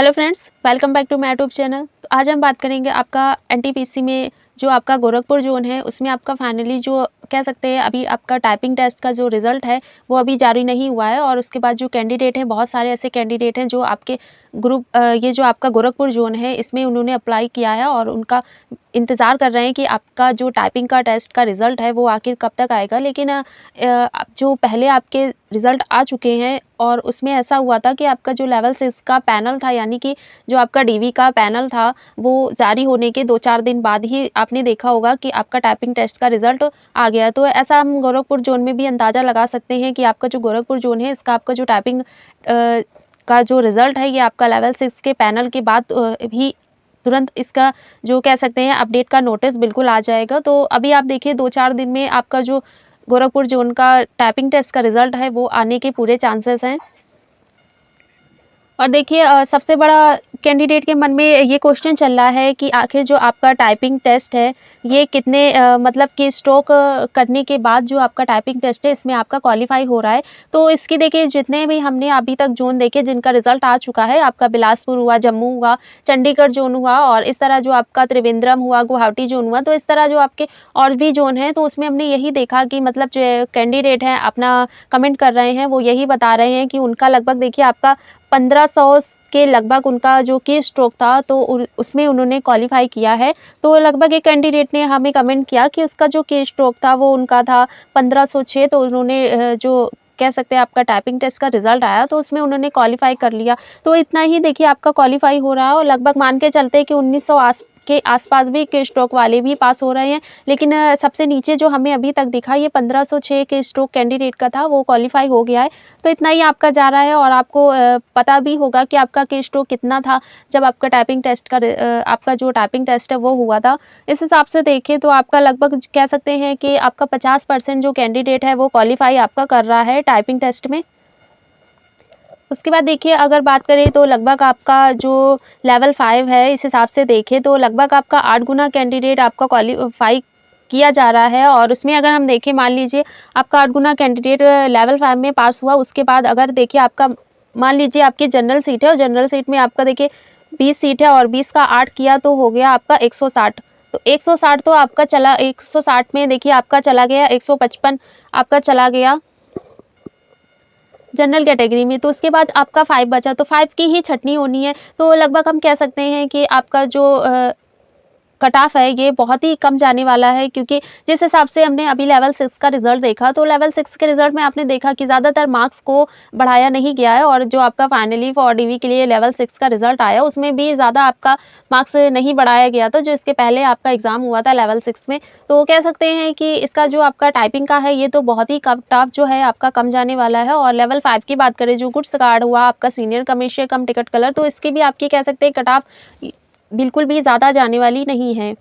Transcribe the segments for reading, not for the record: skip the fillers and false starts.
Hello friends, welcome back to my YouTube channel. तो आज हम बात करेंगे आपका एनटीपीसी में जो आपका गोरखपुर जोन है उसमें आपका फाइनली जो कह सकते हैं अभी आपका टाइपिंग टेस्ट का जो रिज़ल्ट है वो अभी जारी नहीं हुआ है। और उसके बाद जो कैंडिडेट हैं, बहुत सारे ऐसे कैंडिडेट हैं जो आपके ये जो आपका गोरखपुर जोन है इसमें उन्होंने अप्लाई किया है और उनका इंतज़ार कर रहे हैं कि आपका जो टाइपिंग का टेस्ट का रिज़ल्ट है वो आखिर कब तक आएगा। लेकिन जो पहले आपके रिज़ल्ट आ चुके हैं और उसमें ऐसा हुआ था कि आपका जो लेवल 6 का पैनल था, यानी कि जो आपका डीवी का पैनल था वो जारी होने के 2-4 दिन बाद ही आपने देखा होगा कि आपका टाइपिंग टेस्ट का रिज़ल्ट आ गया। तो ऐसा हम गोरखपुर जोन में भी अंदाज़ा लगा सकते हैं कि आपका जो गोरखपुर जोन है इसका आपका जो टाइपिंग का जो रिज़ल्ट है ये आपका लेवल 6 के पैनल के बाद भी तुरंत इसका जो कह सकते हैं अपडेट का नोटिस बिल्कुल आ जाएगा। तो अभी आप देखिए 2-4 दिन में आपका जो गोरखपुर जोन का टाइपिंग टेस्ट का रिज़ल्ट है वो आने के पूरे चांसेस हैं। और देखिए सबसे बड़ा कैंडिडेट के मन में ये क्वेश्चन चल रहा है कि आखिर जो आपका टाइपिंग टेस्ट है ये कितने मतलब कि स्ट्रोक करने के बाद जो आपका टाइपिंग टेस्ट है इसमें आपका क्वालिफाई हो रहा है। तो इसकी देखिए जितने भी हमने अभी तक जोन देखे जिनका रिजल्ट आ चुका है, आपका बिलासपुर हुआ, जम्मू हुआ, चंडीगढ़ जोन हुआ और इस तरह जो आपका त्रिवेंद्रम हुआ, गुवाहाटी जोन हुआ, तो इस तरह जो आपके और भी जोन हैं तो उसमें हमने यही देखा कि मतलब जो कैंडिडेट हैं अपना कमेंट कर रहे हैं वो यही बता रहे हैं कि उनका लगभग देखिए आपका 1500 के लगभग उनका जो की स्ट्रोक था तो उसमें उन्होंने क्वालिफाई किया है। तो लगभग एक कैंडिडेट ने हमें कमेंट किया कि उसका जो की स्ट्रोक था वो उनका था 1506, तो उन्होंने जो कह सकते हैं आपका टाइपिंग टेस्ट का रिजल्ट आया तो उसमें उन्होंने क्वालिफाई कर लिया। तो इतना ही देखिए आपका क्वालिफाई हो रहा है और लगभग मान के चलते हैं कि 1900 के आसपास भी के स्ट्रोक वाले भी पास हो रहे हैं। लेकिन सबसे नीचे जो हमें अभी तक दिखा ये 1506 के स्ट्रोक कैंडिडेट का था, वो क्वालिफाई हो गया है। तो इतना ही आपका जा रहा है और आपको पता भी होगा कि आपका के स्ट्रोक कितना था जब आपका टाइपिंग टेस्ट का आपका जो टाइपिंग टेस्ट है वो हुआ था। इस हिसाब से देखें तो आपका लगभग कह सकते हैं कि आपका 50% जो कैंडिडेट है वो क्वालिफाई आपका कर रहा है टाइपिंग टेस्ट में। उसके बाद देखिए अगर बात करें तो लगभग आपका जो लेवल 5 है इस हिसाब से देखें तो लगभग आपका 8 गुना कैंडिडेट आपका क्वालिफाई किया जा रहा है। और उसमें अगर हम देखें, मान लीजिए आपका 8 गुना कैंडिडेट लेवल 5 में पास हुआ, उसके बाद अगर देखिए आपका मान लीजिए आपकी जनरल सीट है और जनरल सीट में आपका देखिए 20 सीट है और 20 का 8 किया तो हो गया आपका 160। तो 160 तो आपका चला, 160 में देखिए आपका चला गया 155 आपका चला गया जनरल कैटेगरी में। तो उसके बाद आपका 5 बचा, तो 5 की ही छँटनी होनी है। तो लगभग हम कह सकते हैं कि आपका जो कट ऑफ है ये बहुत ही कम जाने वाला है, क्योंकि जिस हिसाब से हमने अभी लेवल 6 का रिजल्ट देखा तो लेवल 6 के रिजल्ट में आपने देखा कि ज़्यादातर मार्क्स को बढ़ाया नहीं गया है। और जो आपका फाइनली फॉर डीवी के लिए लेवल 6 का रिजल्ट आया उसमें भी ज़्यादा आपका मार्क्स नहीं बढ़ाया गया था जो इसके पहले आपका एग्ज़ाम हुआ था लेवल 6 में। तो कह सकते हैं कि इसका जो आपका टाइपिंग का है ये तो बहुत ही कट ऑफ जो है आपका कम जाने वाला है। और लेवल 5 की बात करें जो गुड्स कार्ड हुआ आपका सीनियर कमर्शियल कम टिकट कलर, तो इसकी भी आपकी कह सकते हैं कट ऑफ बिल्कुल भी ज़्यादा जाने वाली नहीं है।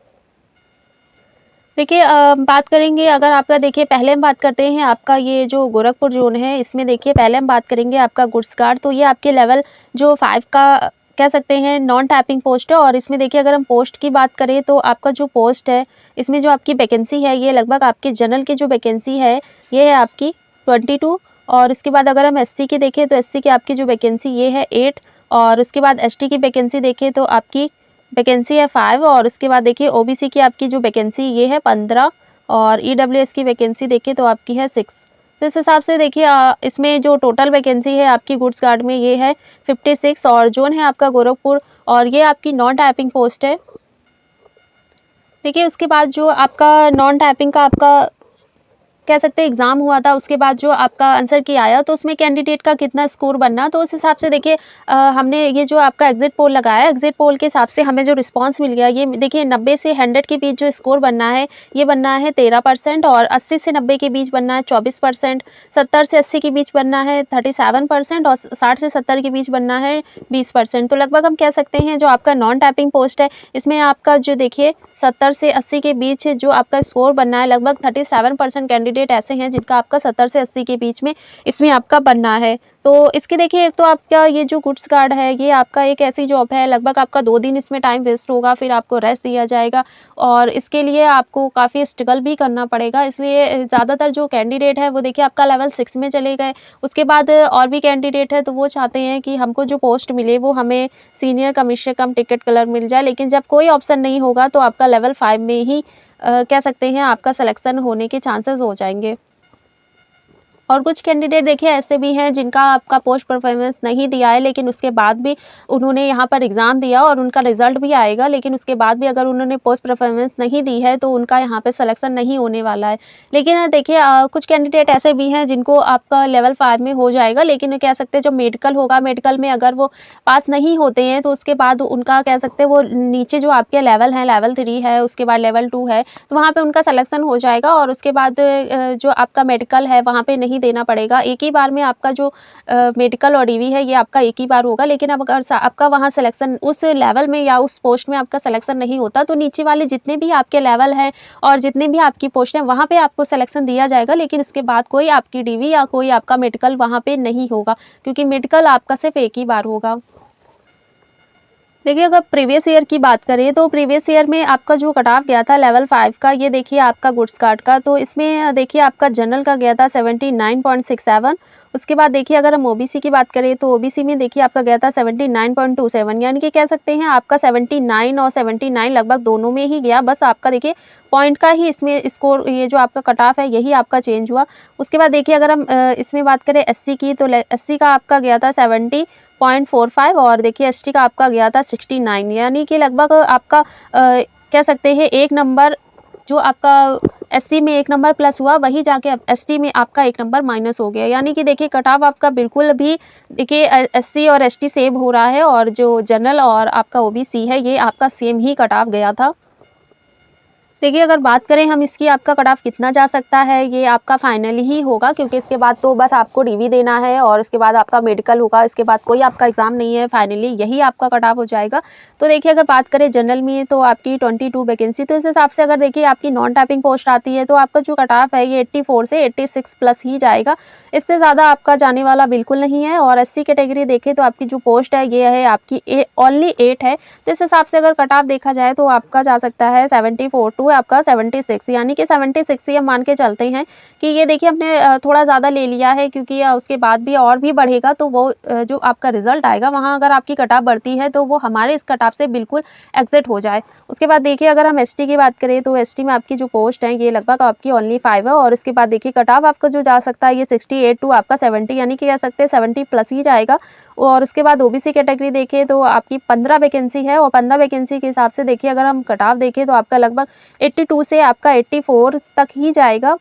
देखिए बात करेंगे अगर आपका, देखिए पहले हम बात करते हैं आपका ये जो गोरखपुर जोन है इसमें देखिए पहले हम बात करेंगे आपका गुड्स कार्ड। तो ये आपके लेवल जो 5 का कह सकते हैं नॉन टाइपिंग पोस्ट है। और इसमें देखिए अगर हम पोस्ट की बात करें तो आपका जो पोस्ट है इसमें जो आपकी वैकेंसी है ये लगभग आपकी जनरल की जो वैकेंसी है ये है आपकी 22। और इसके बाद अगर हम एससी की देखें तो एससी की आपकी जो वैकेंसी ये है 8। और उसके बाद एसटी की वैकेंसी देखें तो आपकी वैकेंसी है 5। और उसके बाद देखिए ओबीसी की आपकी जो वैकेंसी ये है 15। और ईडब्ल्यूएस की वैकेंसी देखिए तो आपकी है 6। तो इस हिसाब से देखिए इसमें जो टोटल वैकेंसी है आपकी गुड्स कार्ड में ये है 56। और जोन है आपका गोरखपुर और ये आपकी नॉन टाइपिंग पोस्ट है। देखिए उसके बाद जो आपका नॉन टाइपिंग का आपका कह सकते हैं एग्ज़ाम हुआ था, उसके बाद जो आपका आंसर की आया तो उसमें कैंडिडेट का कितना स्कोर बनना, तो उस हिसाब से देखिए हमने ये जो आपका एग्ज़िट पोल लगाया, एग्ज़िट पोल के हिसाब से हमें जो रिस्पांस मिल गया ये देखिए 90 से 100 के बीच जो स्कोर बनना है ये बनना है 13%। और 80 से 90 के बीच बनना है 24%, 70 से 80 के बीच बनना है 37% और 60 से 70 के बीच बनना है 20%। तो लगभग हम कह सकते हैं जो आपका नॉन टाइपिंग पोस्ट है इसमें आपका जो देखिए 70 से 80 के बीच जो आपका स्कोर बनना है, लगभग 37% कैंडिडेट कैंडिडेट ऐसे हैं जिनका आपका 70 से 80 के बीच में इसमें आपका बनना है। तो इसके देखिए एक तो आपका ये जो गुड्स गार्ड है, ये आपका एक ऐसी जॉब है, लगभग आपका 2 दिन इसमें टाइम वेस्ट होगा, फिर आपको रेस्ट दिया जाएगा और इसके लिए आपको काफ़ी स्ट्रगल भी करना पड़ेगा। इसलिए ज़्यादातर जो कैंडिडेट है वो देखिए आपका लेवल 6 में चले गए। उसके बाद और भी कैंडिडेट है तो वो चाहते हैं कि हमको जो पोस्ट मिले वो हमें senior commission cum ticket clerk मिल जाए, लेकिन जब कोई ऑप्शन नहीं होगा तो आपका लेवल 5 में ही कह सकते हैं आपका सिलेक्शन होने के चांसेस हो जाएँगे। और कुछ कैंडिडेट देखिए ऐसे भी हैं जिनका आपका पोस्ट परफॉर्मेंस नहीं दिया है, लेकिन उसके बाद भी उन्होंने यहाँ पर एग्ज़ाम दिया और उनका रिज़ल्ट भी आएगा, लेकिन उसके बाद भी अगर उन्होंने पोस्ट परफॉर्मेंस नहीं दी है तो उनका यहाँ पे सिलेक्शन नहीं होने वाला है। लेकिन देखिए कुछ कैंडिडेट ऐसे भी हैं जिनको आपका लेवल 5 में हो जाएगा, लेकिन कह सकते हैं जब मेडिकल होगा, मेडिकल में अगर वो पास नहीं होते हैं तो उसके बाद उनका कह सकते हैं वो नीचे जो आपके लेवल हैं, लेवल 3 है, उसके बाद लेवल 2 है, तो वहाँ पे उनका सिलेक्शन हो जाएगा और उसके बाद जो आपका मेडिकल है वहाँ पे नहीं देना पड़ेगा। एक ही बार में आपका जो मेडिकल और डीवी है ये आपका एक ही बार होगा, लेकिन अब अगर आपका वहाँ सिलेक्शन उस लेवल में या उस पोस्ट में आपका सिलेक्शन नहीं होता तो नीचे वाले जितने भी आपके लेवल हैं और जितने भी आपकी पोस्ट हैं वहाँ पे आपको सिलेक्शन दिया जाएगा, लेकिन उसके बाद कोई आपकी डीवी या कोई आपका मेडिकल वहाँ पे नहीं होगा, क्योंकि मेडिकल आपका सिर्फ एक ही बार होगा। देखिए अगर प्रीवियस ईयर की बात करें तो प्रीवियस ईयर में आपका जो कट ऑफ गया था लेवल 5 का, ये देखिए आपका गुड्स कार्ड का, तो इसमें देखिए आपका जनरल का गया था 79.67। उसके बाद देखिए अगर हम ओबीसी की बात करें तो ओबीसी में देखिए आपका गया था 79.27, यानी कि कह सकते हैं आपका 79 और 79 लगभग दोनों में ही गया, बस आपका देखिए पॉइंट का ही इसमें स्कोर, ये जो आपका कट ऑफ है यही आपका चेंज हुआ। उसके बाद देखिए अगर हम इसमें बात करें एससी की तो एससी का आपका गया था 70.45 और देखिए एसटी का आपका गया था 69, यानी कि लगभग आपका कह सकते हैं एक नंबर जो आपका एससी में 1 नंबर प्लस हुआ वही जाके अब एसटी में आपका 1 नंबर माइनस हो गया, यानी कि देखिए कट ऑफ आपका बिल्कुल भी देखिए एससी और एसटी सेम हो रहा है और जो जनरल और आपका ओबीसी है ये आपका सेम ही कट ऑफ गया था। देखिए अगर बात करें हम इसकी आपका कट ऑफ कितना जा सकता है, ये आपका फाइनली ही होगा, क्योंकि इसके बाद तो बस आपको डीवी देना है और उसके बाद आपका मेडिकल होगा, इसके बाद कोई आपका एग्ज़ाम नहीं है, फाइनली यही आपका कट ऑफ हो जाएगा। तो देखिए अगर बात करें जनरल में तो आपकी 22 वैकेंसी, तो इस हिसाब से अगर देखिए आपकी नॉन टाइपिंग पोस्ट आती है तो आपका जो कट ऑफ है ये 84 से 86 प्लस ही जाएगा, इससे ज़्यादा आपका जाने वाला बिल्कुल नहीं है। और एससी कैटेगरी देखें तो आपकी जो पोस्ट है ये है आपकी ओनली 8 है, तो इस हिसाब से अगर कट ऑफ देखा जाए तो आपका जा सकता है 74 टू आपका 76, यानी कि 76 ही हम मान के चलते हैं कि ये देखिए हमने थोड़ा ज़्यादा ले लिया है, क्योंकि उसके बाद भी और भी बढ़ेगा तो वो जो आपका रिजल्ट आएगा वहाँ अगर आपकी कट ऑफ बढ़ती है तो वो हमारे इस कट ऑफ से बिल्कुल एग्जिट हो जाए। उसके बाद देखिए अगर हम एसटी की बात करें तो एसटी में आपकी जो पोस्ट है ये लगभग आपकी ओनली 5 है और उसके बाद देखिए कट ऑफ आपका जो जा सकता है ये 68 टू आपका 70, यानी कि कह सकते हैं 70 प्लस ही जाएगा। और उसके बाद ओबीसी कैटेगरी देखें तो आपकी 15 वैकेंसी है और 15 वैकेंसी के हिसाब से देखिए अगर हम कट ऑफ देखें तो आपका लगभग 82 से आपका 84 तक ही जाएगा।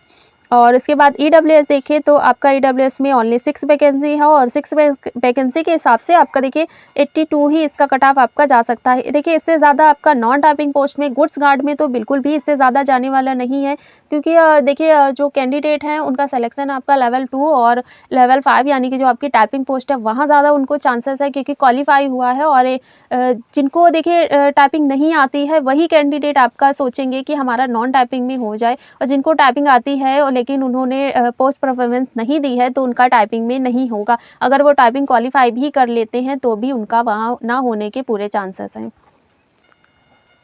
और इसके बाद ईडब्ल्यूएस देखें तो आपका ईडब्ल्यूएस में ओनली 6 वैकेंसी है और 6 वैकेंसी के हिसाब से आपका देखिए 82 ही इसका कट ऑफ आपका जा सकता है। देखिए इससे ज़्यादा आपका नॉन टाइपिंग पोस्ट में गुड्स गार्ड में तो बिल्कुल भी इससे ज़्यादा जाने वाला नहीं है, क्योंकि देखिए जो कैंडिडेट हैं उनका सिलेक्शन आपका लेवल 2 और लेवल 5 यानी कि जो आपकी टाइपिंग पोस्ट है वहाँ ज़्यादा उनको चांसेस है, क्योंकि क्वालिफाई हुआ है। और जिनको देखिए टाइपिंग नहीं आती है वही कैंडिडेट आपका सोचेंगे कि हमारा नॉन टाइपिंग में हो जाए, और जिनको टाइपिंग आती है और लेकिन उन्होंने पोस्ट परफॉर्मेंस नहीं दी है तो उनका टाइपिंग में नहीं होगा। अगर वो टाइपिंग क्वालिफाई भी कर लेते हैं तो भी उनका वहाँ ना होने के पूरे चांसेस हैं।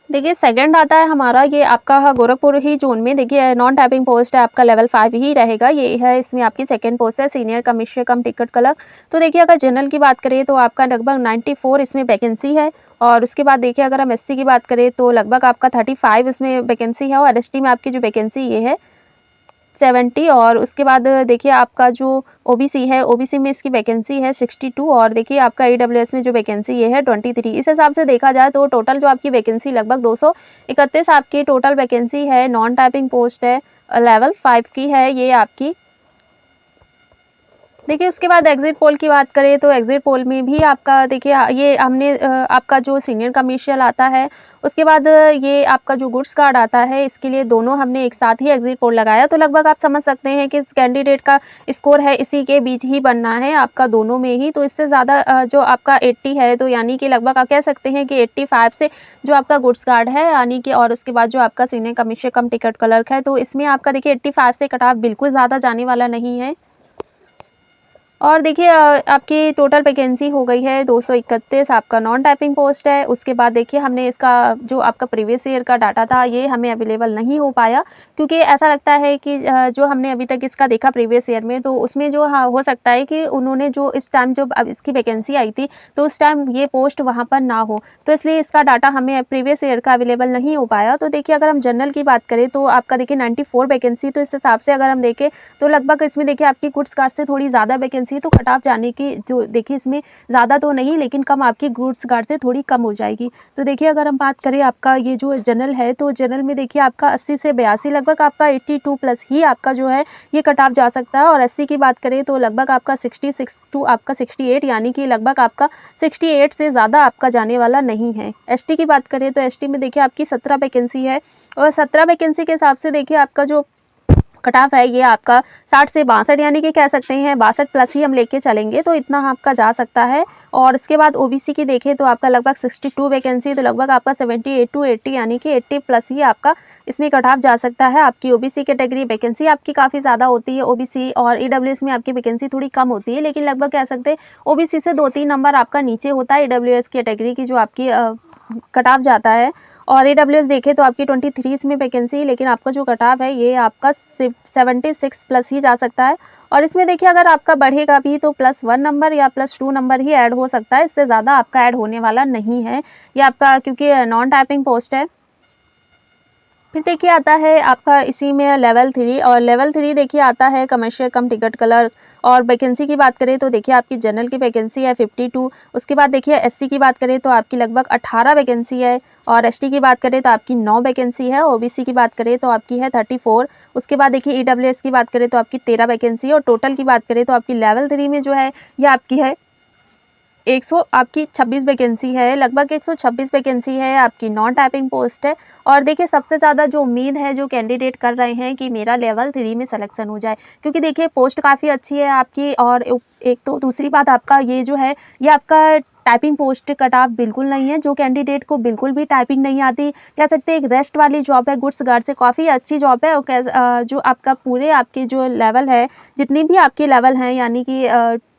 देखिए सेकंड आता है हमारा ये आपका गोरखपुर ही जोन में, देखिए नॉन टाइपिंग पोस्ट है आपका लेवल 5 ही रहेगा, ये है इसमें आपकी सेकंड पोस्ट है senior commission cum ticket clerk. तो देखिए अगर जनरल की बात करें तो आपका लगभग 94 इसमें वैकेंसी है और उसके बाद देखिए अगर हम एससी की बात करें तो लगभग आपका 35 इसमें वैकेंसी है और एसटी में आपकी जो वैकेंसी ये है 70। और उसके बाद देखिए आपका जो ओबीसी है, ओबीसी में इसकी वैकेंसी है 62 और देखिए आपका ईडब्ल्यूएस में जो वैकेंसी ये है 23। इस हिसाब से देखा जाए तो टोटल जो आपकी वैकेंसी लगभग 231 आपकी टोटल वैकेंसी है, नॉन टाइपिंग पोस्ट है, लेवल 5 की है ये आपकी। देखिए, उसके बाद एग्ज़िट पोल की बात करें तो एग्ज़िट पोल में भी आपका देखिए ये हमने आपका जो सीनियर कमर्शियल आता है, उसके बाद ये आपका जो गुड्स कार्ड आता है, इसके लिए दोनों हमने एक साथ ही एग्ज़िट पोल लगाया। तो लगभग आप समझ सकते हैं कि इस कैंडिडेट का स्कोर है, इसी के बीच ही बनना है आपका दोनों में ही। तो इससे ज़्यादा जो आपका 80 है, तो यानी कि लगभग आप कह सकते हैं कि 85 से जो आपका गुड्स कार्ड है, यानी कि और उसके बाद जो आपका सीनियर कमर्शियल कम टिकट क्लर्क है, तो इसमें आपका देखिए 85 से कट ऑफ बिल्कुल ज़्यादा जाने वाला नहीं है। और देखिए आपकी टोटल वैकेंसी हो गई है 231 आपका नॉन टाइपिंग पोस्ट है। उसके बाद देखिए हमने इसका जो आपका प्रीवियस ईयर का डाटा था ये हमें अवेलेबल नहीं हो पाया, क्योंकि ऐसा लगता है कि जो हमने अभी तक इसका देखा प्रीवियस ईयर में, तो उसमें जो हाँ, हो सकता है कि उन्होंने जो इस टाइम जब अब इसकी वैकेंसी आई थी, तो उस टाइम ये पोस्ट वहाँ पर ना हो। तो इसलिए इसका डाटा हमें प्रीवियस ईयर का अवेलेबल नहीं हो पाया। तो देखिए अगर हम जनरल की बात करें तो आपका देखिए 94 वैकेंसी, तो इस हिसाब से अगर हम देखें तो लगभग इसमें देखिए आपकी गुड्स कार्ड से थोड़ी ज़्यादा वैकेंसी, तो कट ऑफ जाने की जो देखिए इसमें ज़्यादा तो नहीं, लेकिन कम आपकी गुड्स कार्ड से थोड़ी कम हो जाएगी। तो देखिए अगर हम बात करें आपका ये जो जनरल है, तो जनरल में देखिए आपका 80 से 82 लगभग आपका 82 प्लस ही आपका जो है ये कट ऑफ जा सकता है। और एससी की बात करें तो लगभग आपका 66 टू आपका 68, यानी कि लगभग आपका 68 से ज़्यादा आपका जाने वाला नहीं है। एसटी की बात करें तो एसटी में देखिए आपकी 17 वैकेंसी है, और 17 वैकेंसी के हिसाब से देखिए आपका जो कट ऑफ है ये आपका 60 से 62, यानी कि कह सकते हैं 62 प्लस ही हम लेके चलेंगे, तो इतना आपका जा सकता है। और इसके बाद ओबीसी की देखें तो आपका लगभग 62 वैकेंसी, तो लगभग आपका 78 टू 80, यानी कि 80 प्लस ही आपका इसमें कट ऑफ जा सकता है। आपकी ओबीसी कैटेगरी वैकेंसी आपकी काफ़ी ज़्यादा होती है, ओबीसी और ईडब्ल्यूएस में आपकी वैकेंसी थोड़ी कम होती है, लेकिन लगभग कह सकते हैं ओबीसी से 2-3 नंबर आपका नीचे होता है ईडब्ल्यूएस कैटेगरी की जो आपकी कट ऑफ जाता है। और ईडब्ल्यूएस देखें तो आपकी 23 इसमें वैकेंसी, लेकिन आपका जो कट ऑफ है ये आपका 76 प्लस ही जा सकता है। और इसमें देखिए अगर आपका बढ़ेगा भी तो +1 नंबर या +2 नंबर ही ऐड हो सकता है, इससे ज़्यादा आपका ऐड होने वाला नहीं है। ये आपका क्योंकि नॉन टाइपिंग पोस्ट है। फिर देखिए आता है आपका इसी में लेवल 3, और लेवल 3 देखिए आता है कमर्शियल कम टिकट क्लर्क। और वैकेंसी की बात करें तो देखिए आपकी जनरल की वैकेंसी है 52। उसके बाद देखिए एससी की बात करें तो आपकी लगभग 18 वैकेंसी है, और एसटी की बात करें तो आपकी 9 वैकेंसी है, ओबीसी की बात करें तो आपकी है 34। उसके बाद देखिए ईडब्ल्यूएस की बात करें तो आपकी 13 वैकेंसी है, और टोटल की बात करें तो आपकी लेवल 3 में जो है ये आपकी है 100 आपकी 26 वैकेंसी है, लगभग 126 वैकेंसी है, आपकी नॉन टाइपिंग पोस्ट है। और देखिए सबसे ज़्यादा जो उम्मीद है जो कैंडिडेट कर रहे हैं कि मेरा लेवल 3 में सिलेक्शन हो जाए, क्योंकि देखिए पोस्ट काफ़ी अच्छी है आपकी। और एक तो दूसरी बात आपका ये जो है ये आपका टाइपिंग पोस्ट कट ऑफ बिल्कुल नहीं है। जो कैंडिडेट को बिल्कुल भी टाइपिंग नहीं आती, कह सकते हैं एक रेस्ट वाली जॉब है, गुड्स गार्ड से काफ़ी अच्छी जॉब है। और जो आपका पूरे आपके जो लेवल है, जितनी भी आपके लेवल हैं, यानी कि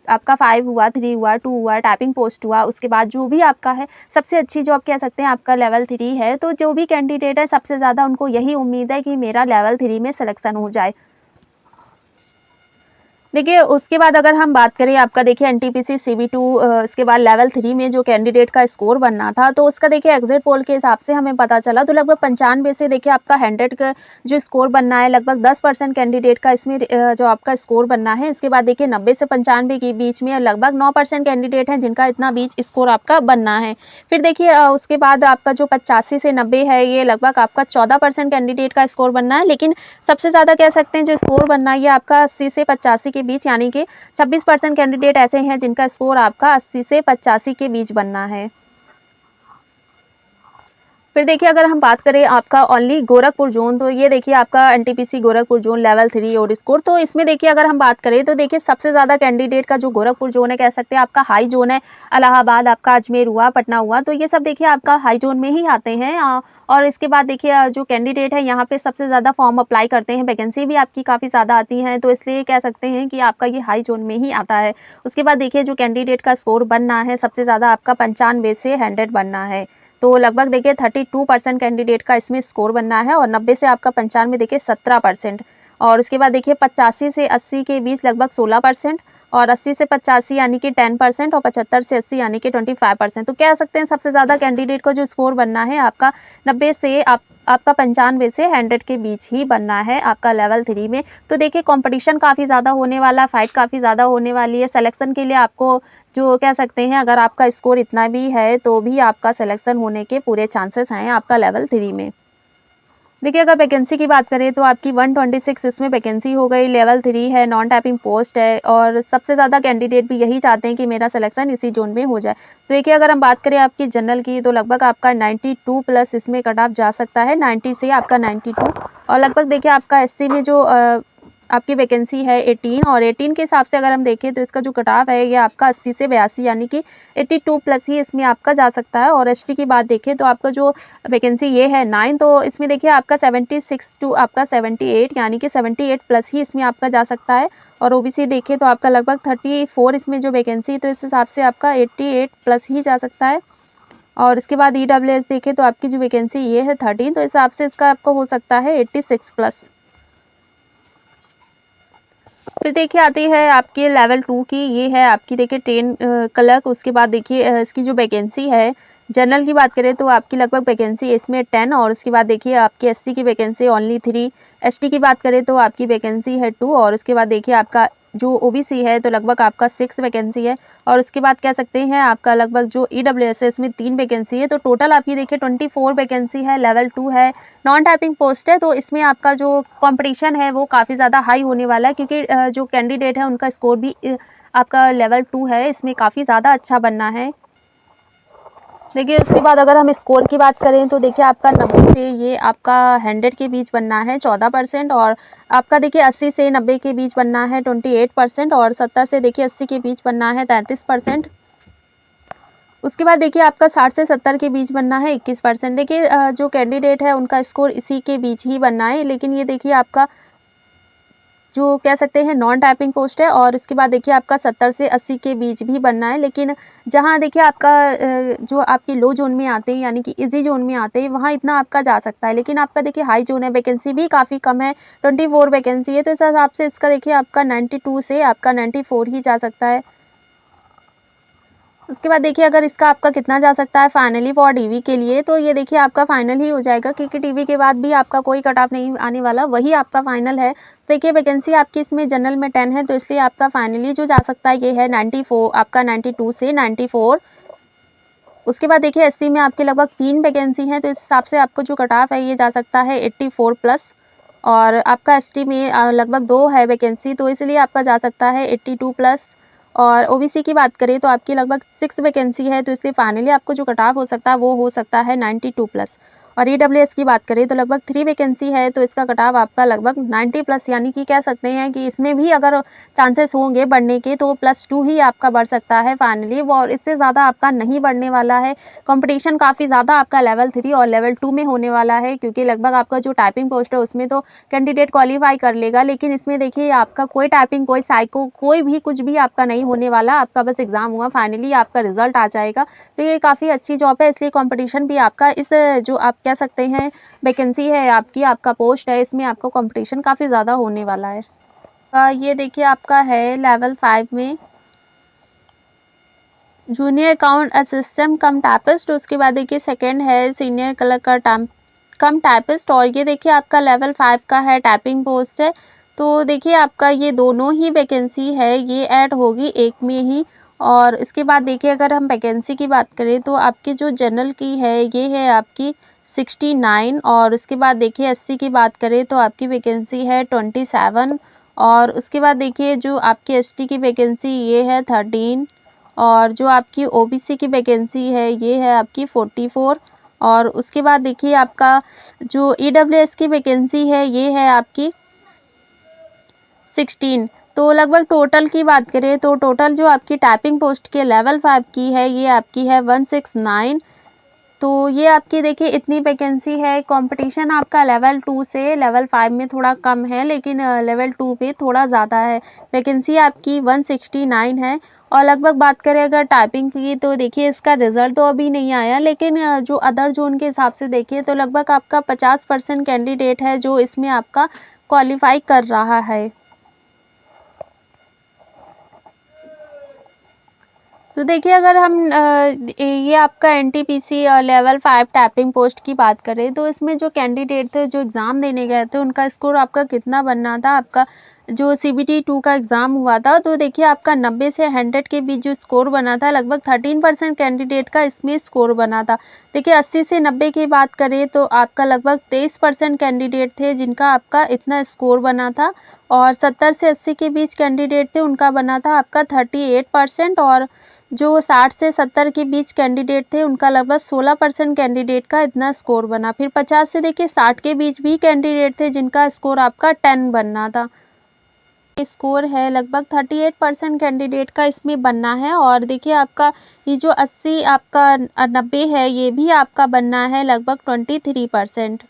आपका 5 हुआ, 3 हुआ, 2 हुआ, टाइपिंग पोस्ट हुआ, उसके बाद जो भी आपका है सबसे अच्छी जॉब कह सकते हैं आपका लेवल 3 है। तो जो भी कैंडिडेट है सबसे ज़्यादा उनको यही उम्मीद है कि मेरा लेवल 3 में सिलेक्शन हो जाए। देखिए, उसके बाद अगर हम बात करें आपका देखिए एनटीपीसी सीबी2, इसके बाद लेवल 3 में जो कैंडिडेट का स्कोर बनना था, तो उसका देखिए एग्ज़िट पोल के हिसाब से हमें पता चला, तो लगभग 95 से देखिए आपका 100 का जो स्कोर बनना है, लगभग 10% कैंडिडेट का इसमें जो आपका स्कोर बनना है। इसके बाद देखिए 90 से 95 के बीच में लगभग 9% कैंडिडेट हैं जिनका इतना बीच स्कोर आपका बनना है। फिर देखिए उसके बाद आपका जो 85 से 90 है, ये लगभग आपका 14% कैंडिडेट का स्कोर बनना है, लेकिन सबसे ज़्यादा कह सकते हैं जो स्कोर बनना है ये आपका 80 से 85 के बीच, यानी कि 26% कैंडिडेट ऐसे हैं जिनका स्कोर आपका 80 से 85 के बीच बनना है। फिर देखिए अगर हम बात करें आपका ओनली गोरखपुर जोन, तो ये देखिए आपका एनटीपीसी गोरखपुर जोन लेवल 3 और स्कोर। तो इसमें देखिए अगर हम बात करें तो देखिए सबसे ज़्यादा कैंडिडेट का जो गोरखपुर जोन है, कह सकते हैं आपका हाई जोन है। इलाहाबाद आपका अजमेर हुआ, पटना हुआ, तो ये सब देखिए आपका हाई जोन में ही आते हैं। और इसके बाद देखिए जो कैंडिडेट है यहाँ पे सबसे ज़्यादा फॉर्म अप्लाई करते हैं, वैकेंसी भी आपकी काफ़ी ज़्यादा आती हैं, तो इसलिए कह सकते हैं कि आपका ये हाई जोन में ही आता है। उसके बाद देखिए जो कैंडिडेट का स्कोर बनना है सबसे ज़्यादा आपका 95 से 100 बनना है। तो लगभग देखिए 32% कैंडिडेट का इसमें स्कोर बनना है, और 90 से आपका 95 देखिए 17%। और उसके बाद देखिए 85 से 80 के बीच लगभग 16%, और 80 से 85 यानी कि 10%, और 75 से 80 यानी कि 25%। तो कह सकते हैं सबसे ज़्यादा कैंडिडेट को जो स्कोर बनना है आपका 90 से आपका 95 से 100 के बीच ही बनना है आपका लेवल 3 में। तो देखिए कंपटीशन काफ़ी ज़्यादा होने वाला, फाइट काफ़ी ज़्यादा होने वाली है। सिलेक्शन के लिए आपको जो कह सकते हैं अगर आपका स्कोर इतना भी है तो भी आपका सिलेक्शन होने के पूरे चांसेस हैं आपका लेवल 3 में। देखिए अगर वैकेंसी की बात करें तो आपकी 126 इसमें वैकेंसी हो गई, लेवल 3 है, नॉन टाइपिंग पोस्ट है और सबसे ज़्यादा कैंडिडेट भी यही चाहते हैं कि मेरा सिलेक्शन इसी ज़ोन में हो जाए। तो देखिए अगर हम बात करें आपकी जनरल की तो लगभग आपका 92 प्लस इसमें कट ऑफ जा सकता है, 90 से आपका 92 और लगभग देखिए आपका एससी में जो आपकी वैकेंसी है 18 और 18 के हिसाब से अगर हम देखें तो इसका जो कट ऑफ है ये आपका 80 से 82 यानी कि 82 प्लस ही इसमें आपका जा सकता है और एसटी की बात देखें तो आपका जो वैकेंसी ये है 9 तो इसमें देखिए आपका 76 टू आपका 78 यानी कि 78 प्लस ही इसमें आपका जा सकता है और ओबीसी देखें तो आपका लगभग 34 इसमें जो वैकेंसी तो इस हिसाब से आपका 88 प्लस ही जा सकता है और इसके बाद ईडब्ल्यूएस देखें तो आपकी जो वैकेंसी ये है 13 तो इस हिसाब से इसका आपको हो सकता है 86 प्लस। फिर देखिए आती है आपके लेवल 2 की, ये है आपकी देखिए ट्रेन क्लर्क। उसके बाद देखिए इसकी जो वैकेंसी है जनरल की बात करें तो आपकी लगभग वैकेंसी इसमें 10 और उसके बाद देखिए आपकी एससी की वैकेंसी ओनली 3, एसटी की बात करें तो आपकी वैकेंसी है 2 और उसके बाद देखिए आपका जो ओबीसी है तो लगभग आपका 6 वैकेंसी है और उसके बाद कह सकते हैं आपका लगभग जो ईडब्ल्यूएस है इसमें 3 वैकेंसी है। तो टोटल आपकी देखिए 24 वैकेंसी है, लेवल 2 है, नॉन टाइपिंग पोस्ट है। तो इसमें आपका जो कंपटीशन है वो काफ़ी ज़्यादा हाई होने वाला है क्योंकि जो कैंडिडेट है उनका स्कोर भी आपका लेवल 2 है, इसमें काफ़ी ज़्यादा अच्छा बनना है। देखिए उसके बाद अगर हम स्कोर की बात करें तो देखिए आपका 90 से ये आपका 100 के बीच बनना है 14% और आपका देखिए 80 से 90 के बीच बनना है 28% और 70 से देखिए 80 के बीच बनना है 33%। उसके बाद देखिए आपका 60 से 70 के बीच बनना है 21%। देखिए जो कैंडिडेट है उनका स्कोर इसी के बीच ही बनना है, लेकिन ये देखिए आपका जो कह सकते हैं नॉन टाइपिंग पोस्ट है और इसके बाद देखिए आपका 70 से 80 के बीच भी बनना है। लेकिन जहाँ देखिए आपका जो आपके लो जोन में आते हैं यानी कि इजी जोन में आते हैं वहाँ इतना आपका जा सकता है, लेकिन आपका देखिए हाई जोन है, वैकेंसी भी काफ़ी कम है, 24 वैकेंसी है। तो इस हिसाब से इसका देखिए आपका 92 से आपका 94 ही जा सकता है। उसके बाद देखिए अगर इसका आपका कितना जा सकता है फाइनली फॉर डीवी के लिए तो ये देखिए आपका फाइनल ही हो जाएगा क्योंकि डीवी के बाद भी आपका कोई कट ऑफ नहीं आने वाला, वही आपका फाइनल है। देखिए वैकेंसी आपकी इसमें जनरल में 10 है तो इसलिए आपका फाइनली जो जा सकता है ये है 94 आपका 92 से 94। उसके बाद देखिए एससी में आपके लगभग 3 वैकेंसी हैं तो इस हिसाब से आपको जो कट ऑफ है ये जा सकता है 84 प्लस और आपका एसटी में लगभग 2 है वैकेंसी तो इसलिए आपका जा सकता है 82 प्लस और ओबीसी की बात करें तो आपकी लगभग 6 वैकेंसी है तो इसलिए फाइनली आपको जो कट ऑफ हो सकता है वो हो सकता है 92 प्लस और ईडब्ल्यूएस की बात करें तो लगभग 3 वैकेंसी है तो इसका कट ऑफ आपका लगभग 90 प्लस यानी कि कह सकते हैं कि इसमें भी अगर चांसेस होंगे बढ़ने के तो +2 ही आपका बढ़ सकता है फाइनली और इससे ज़्यादा आपका नहीं बढ़ने वाला है। कंपटीशन काफ़ी ज़्यादा आपका लेवल 3 और लेवल 2 में होने वाला है क्योंकि लगभग आपका जो टाइपिंग पोस्ट है उसमें तो कैंडिडेट क्वालीफाई कर लेगा, लेकिन इसमें देखिए आपका कोई टाइपिंग कोई साइको कोई भी कुछ भी आपका नहीं होने वाला, आपका बस एग्ज़ाम हुआ फाइनली आपका रिजल्ट आ जाएगा। तो ये काफ़ी अच्छी जॉब है इसलिए कंपटीशन भी आपका इस जो आप कह सकते हैं वैकेंसी है आपकी आपका पोस्ट है इसमें आपको कंपटीशन काफ़ी ज़्यादा होने वाला है। ये देखिए आपका है लेवल 5 में जूनियर अकाउंट असिस्टेंट कम टाइपिस्ट, उसके बाद देखिए सेकंड है सीनियर कलर कम टाइपिस्ट और ये देखिए आपका लेवल 5 का है टाइपिंग पोस्ट है। तो देखिए आपका ये दोनों ही वैकेंसी है ये ऐड होगी एक में ही और इसके बाद देखिए अगर हम वैकेंसी की बात करें तो आपकी जो जनरल की है ये है आपकी 69 और उसके बाद देखिए एससी की बात करें तो आपकी वैकेंसी है 27 और उसके बाद देखिए जो आपकी एसटी की वैकेंसी ये है 13 और जो आपकी ओबीसी की वैकेंसी है ये है आपकी 44 और उसके बाद देखिए आपका जो ईडब्ल्यूएस की वैकेंसी है ये है आपकी 16। तो लगभग टोटल की बात करें तो टोटल जो आपकी टाइपिंग पोस्ट के लेवल 5 की है ये आपकी है 169। तो ये आपकी देखिए इतनी वैकेंसी है, कंपटीशन आपका लेवल 2 से लेवल 5 में थोड़ा कम है लेकिन लेवल 2 पे थोड़ा ज़्यादा है। वैकेंसी आपकी 169 है और लगभग बात करें अगर टाइपिंग की तो देखिए इसका रिज़ल्ट तो अभी नहीं आया लेकिन जो अदर ज़ोन के हिसाब से देखिए तो लगभग आपका 50% कैंडिडेट है जो इसमें आपका क्वालीफाई कर रहा है। तो देखिए अगर हम ये आपका एनटीपीसी लेवल 5 टाइपिंग पोस्ट की बात करें तो इसमें जो कैंडिडेट थे जो एग्ज़ाम देने गए थे उनका स्कोर आपका कितना बनना था आपका जो CBT 2 का एग्ज़ाम हुआ था, तो देखिए आपका 90 से 100 के बीच जो स्कोर बना था, लगभग 13% कैंडिडेट का इसमें स्कोर बना था। देखिए 80 से 90 की बात करें तो आपका लगभग 23% कैंडिडेट थे जिनका आपका इतना स्कोर बना था, और 70 से 80 के बीच कैंडिडेट थे, उनका बना था आपका 38%, और जो 60 से 70 के बीच कैंडिडेट थे, उनका लगभग 16% कैंडिडेट का इतना स्कोर बना। फिर 50 से देखिए 60 के बीच भी कैंडिडेट थे जिनका स्कोर आपका 10 बनना था। स्कोर है लगभग 38% कैंडिडेट का इसमें बनना है, और देखिए आपका ये जो 80 आपका 90 है, ये भी आपका बनना है लगभग 23%।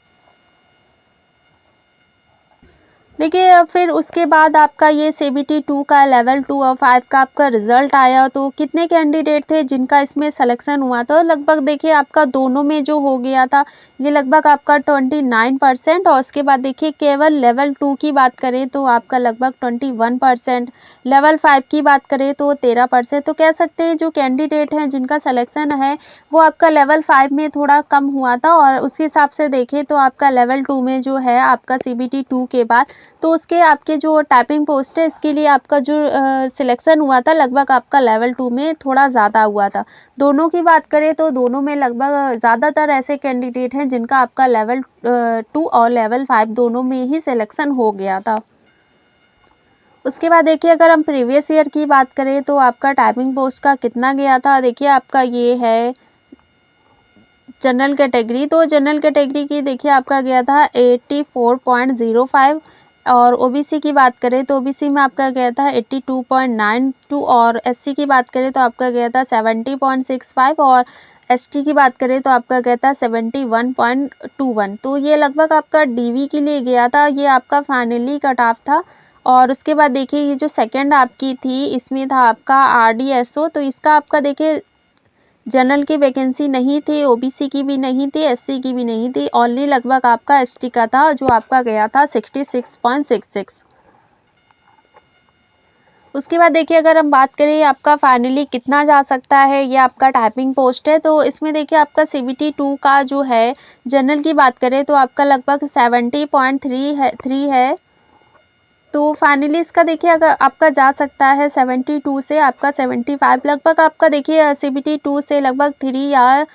देखिए फिर उसके बाद आपका ये CBT 2 का लेवल 2 और 5 का आपका रिज़ल्ट आया, तो कितने कैंडिडेट थे जिनका इसमें सिलेक्शन हुआ था? लगभग देखिए आपका दोनों में जो हो गया था, ये लगभग आपका 29%, और उसके बाद देखिए केवल लेवल 2 की बात करें तो आपका लगभग 21%, लेवल 5 की बात करें तो 13%। तो कह सकते हैं जो कैंडिडेट हैं जिनका सिलेक्शन है, वो आपका लेवल 5 में थोड़ा कम हुआ था, और उस हिसाब से देखें तो आपका लेवल 2 में जो है आपका CBT 2 के बाद, तो उसके आपके जो टाइपिंग पोस्ट है, इसके लिए आपका जो सिलेक्शन हुआ था, लगभग आपका लेवल 2 में थोड़ा ज़्यादा हुआ था। दोनों की बात करें तो दोनों में लगभग ज़्यादातर ऐसे कैंडिडेट हैं जिनका आपका लेवल 2 और लेवल 5 दोनों में ही सिलेक्शन हो गया था। उसके बाद देखिए अगर हम प्रीवियस ईयर की बात करें तो आपका टाइपिंग पोस्ट का कितना गया था? देखिए आपका ये है जनरल कैटेगरी, तो जनरल कैटेगरी की देखिए आपका गया था 84.05, और ओबीसी की बात करें तो ओबीसी में आपका गया था 82.92, और एससी की बात करें तो आपका गया था 70.65, और एसटी की बात करें तो आपका गया था 71.21। तो ये लगभग आपका डीवी के लिए गया था, ये आपका फाइनली कट ऑफ था। और उसके बाद देखिए ये जो सेकंड आपकी थी, इसमें था आपका आरडीएसओ, तो इसका आपका देखिए जनरल की वैकेंसी नहीं थी, ओबीसी की भी नहीं थी, एससी की भी नहीं थी, ओनली लगभग आपका एसटी का था, जो आपका गया था 66.66। उसके बाद देखिए अगर हम बात करें आपका फाइनली कितना जा सकता है, ये आपका टाइपिंग पोस्ट है, तो इसमें देखिए आपका CBT 2 का जो है जनरल की बात करें तो आपका लगभग 70.3 है। तो फाइनली इसका देखिए अगर आपका जा सकता है 72 से आपका 75, लगभग आपका देखिए CBT 2 से लगभग 3 या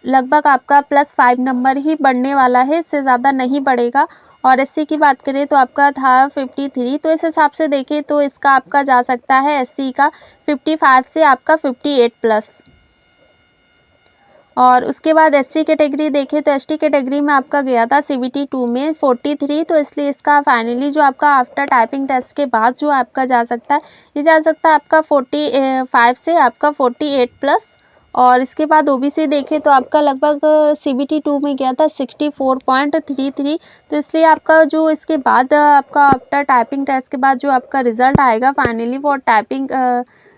लगभग आपका +5 नंबर ही बढ़ने वाला है, इससे ज़्यादा नहीं बढ़ेगा। और एससी की बात करें तो आपका था 53, तो इस हिसाब से देखें तो इसका आपका जा सकता है एससी का 55 से आपका 58 प्लस। और उसके बाद एसटी कैटेगरी देखें तो एसटी कैटेगरी में आपका गया था CBT 2 में 43, तो इसलिए इसका फाइनली जो आपका आफ्टर टाइपिंग टेस्ट के बाद जो आपका जा सकता है, ये जा सकता है आपका 45 से आपका 48 प्लस। और इसके बाद ओबीसी देखें तो आपका लगभग CBT 2 में गया था 64.33, तो इसलिए आपका जो इसके बाद आपका आफ्टर टाइपिंग टेस्ट के बाद जो आपका रिजल्ट आएगा फाइनली फॉर टाइपिंग,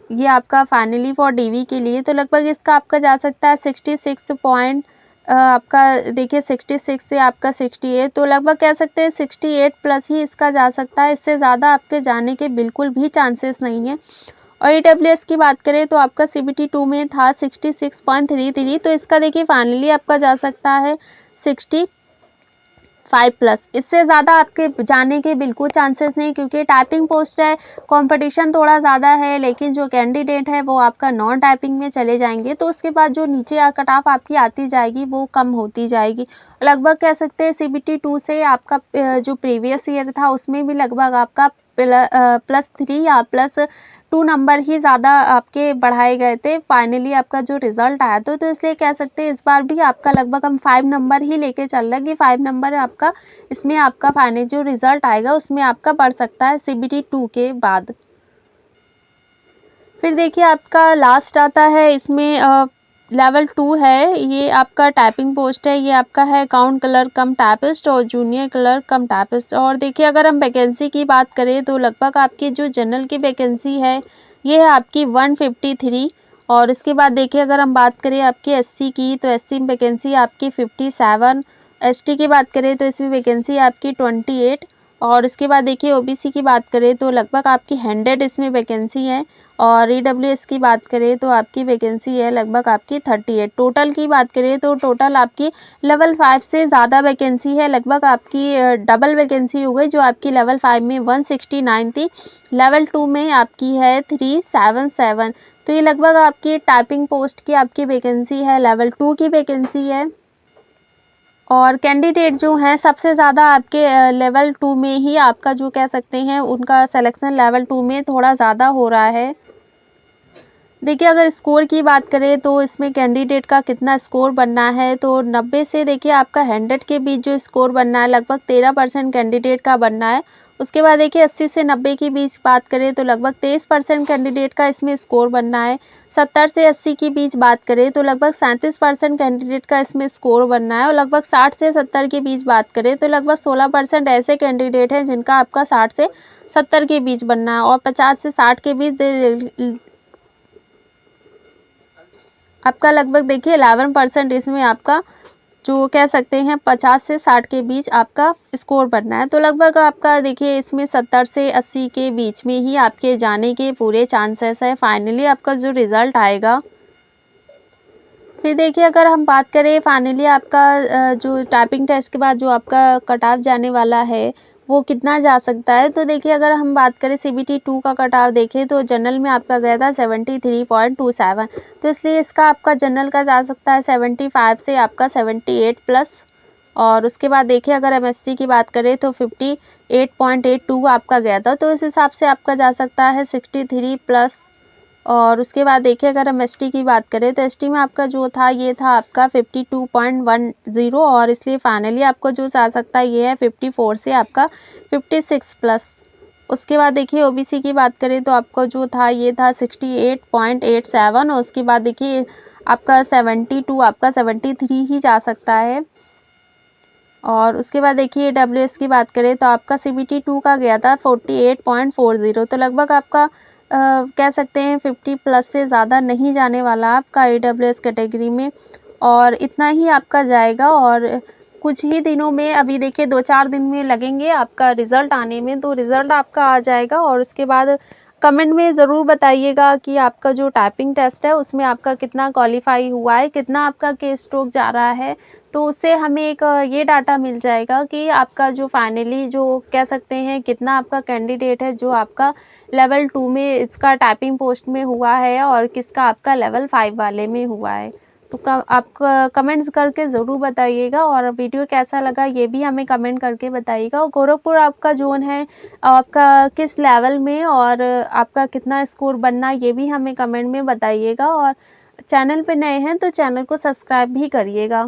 ये आपका फाइनली फॉर डीवी के लिए, तो लगभग इसका आपका जा सकता है 66 पॉइंट, आपका देखिए 66 से आपका 68, तो लगभग कह सकते हैं 68 प्लस ही इसका जा सकता है, इससे ज़्यादा आपके जाने के बिल्कुल भी चांसेस नहीं है। और ईडब्ल्यूएस की बात करें तो आपका CBT 2 में था 66.33, तो इसका देखिए फाइनली आपका जा सकता है 65 प्लस, इससे ज़्यादा आपके जाने के बिल्कुल चांसेस नहीं, क्योंकि टाइपिंग पोस्ट है, कंपटीशन थोड़ा ज़्यादा है, लेकिन जो कैंडिडेट है वो आपका नॉन टाइपिंग में चले जाएंगे, तो उसके बाद जो नीचे कट ऑफ आपकी आती जाएगी वो कम होती जाएगी। लगभग कह सकते हैं CBT 2 से आपका जो प्रीवियस ईयर था उसमें भी लगभग आपका +3 या +2 नंबर ही ज़्यादा आपके बढ़ाए गए थे, फाइनली आपका जो रिज़ल्ट आया था, तो इसलिए कह सकते हैं इस बार भी आपका लगभग हम 5 नंबर ही लेके चल रहे हैं कि 5 नंबर आपका इसमें आपका फाइनल जो रिज़ल्ट आएगा उसमें आपका बढ़ सकता है CBT 2 के बाद। फिर देखिए आपका लास्ट आता है इसमें लेवल 2 है, ये आपका टाइपिंग पोस्ट है, ये आपका है अकाउंट क्लर्क कम टाइपिस्ट और जूनियर क्लर्क कम टाइपिस्ट। और देखिए अगर हम वैकेंसी की बात करें तो लगभग आपकी जो जनरल की वैकेंसी है, ये है आपकी 153, और इसके बाद देखिए अगर हम बात करें आपकी एससी की तो एससी में वैकेंसी आपकी 57, एसटी की बात करें तो इसमें वैकेंसी आपकी 28, और उसके बाद देखिए ओबीसी की बात करें तो लगभग आपकी 100 इसमें वैकेंसी है और ईडब्ल्यूएस की बात करें तो आपकी वैकेंसी है लगभग आपकी 38। टोटल की बात करें तो टोटल आपकी लेवल 5 से ज़्यादा वैकेंसी है, लगभग आपकी डबल वैकेंसी हो गई। जो आपकी लेवल 5 में 169 थी, लेवल 2 में आपकी है 377। तो ये लगभग आपकी टाइपिंग पोस्ट की आपकी वैकेंसी है, लेवल 2 की वैकेंसी है। और कैंडिडेट जो हैं सबसे ज़्यादा आपके लेवल 2 में ही आपका जो कह सकते हैं उनका सिलेक्शन लेवल 2 में थोड़ा ज़्यादा हो रहा है। देखिए अगर स्कोर की बात करें तो इसमें कैंडिडेट का कितना स्कोर बनना है, तो 90 से देखिए आपका 100 के बीच जो स्कोर बनना है लगभग 13% कैंडिडेट का बनना है। उसके बाद देखिए 80 से 90 के बीच बात करें तो लगभग 23% कैंडिडेट का इसमें स्कोर बनना है। 70 से 80 के बीच बात करें तो लगभग 37% कैंडिडेट का इसमें स्कोर बनना है। और लगभग 60 से 70 के बीच बात करें तो लगभग 16% ऐसे कैंडिडेट हैं जिनका आपका 60 से 70 के बीच बनना है। और 50 से 60 के बीच आपका लगभग देखिए 11% इसमें आपका जो कह सकते हैं 50 से 60 के बीच आपका स्कोर बनना है। तो लगभग आपका देखिए इसमें 70 से 80 के बीच में ही आपके जाने के पूरे चांसेस है। फाइनली आपका जो रिज़ल्ट आएगा, फिर देखिए अगर हम बात करें फाइनली आपका जो टाइपिंग टेस्ट के बाद जो आपका कट ऑफ जाने वाला है वो कितना जा सकता है, तो देखिए अगर हम बात करें सीबीटी 2 का कट ऑफ देखें तो जनरल में आपका गया था 73.27। तो इसलिए इसका आपका जनरल का जा सकता है 75 से आपका 78 प्लस। और उसके बाद देखिए अगर एमएससी की बात करें तो 58.82 आपका गया था, तो इस हिसाब से आपका जा सकता है 63 प्लस। और उसके बाद देखिए अगर हम एसटी की बात करें तो एसटी में आपका जो था ये था आपका 52.10 और इसलिए फाइनली आपको जो जा सकता है ये है 54 से आपका 56 प्लस। उसके बाद देखिए ओबीसी की बात करें तो आपको जो था ये था 68.87 और उसके बाद देखिए आपका 72 आपका 73 ही जा सकता है। और उसके बाद देखिए डब्ल्यूएस की बात करें तो आपका सीबीटी 2 का गया था 48.40। तो लगभग आपका कह सकते हैं 50 प्लस से ज़्यादा नहीं जाने वाला आपका ईडब्ल्यूएस कैटेगरी में, और इतना ही आपका जाएगा। और कुछ ही दिनों में, अभी देखिए 2-4 दिन में लगेंगे आपका रिज़ल्ट आने में, तो रिज़ल्ट आपका आ जाएगा। और उसके बाद कमेंट में ज़रूर बताइएगा कि आपका जो टाइपिंग टेस्ट है उसमें आपका कितना क्वालिफ़ाई हुआ है, कितना आपका केस स्ट्रोक जा रहा है। तो उससे हमें एक ये डाटा मिल जाएगा कि आपका जो फाइनली जो कह सकते हैं कितना आपका कैंडिडेट है जो आपका लेवल 2 में इसका टाइपिंग पोस्ट में हुआ है और किसका आपका लेवल 5 वाले में हुआ है। तो आप कमेंट्स करके ज़रूर बताइएगा और वीडियो कैसा लगा ये भी हमें कमेंट करके बताइएगा। और गोरखपुर आपका जोन है, आपका किस लेवल में और आपका कितना स्कोर बनना ये भी हमें कमेंट में बताइएगा। और चैनल पे नए हैं तो चैनल को सब्सक्राइब भी करिएगा।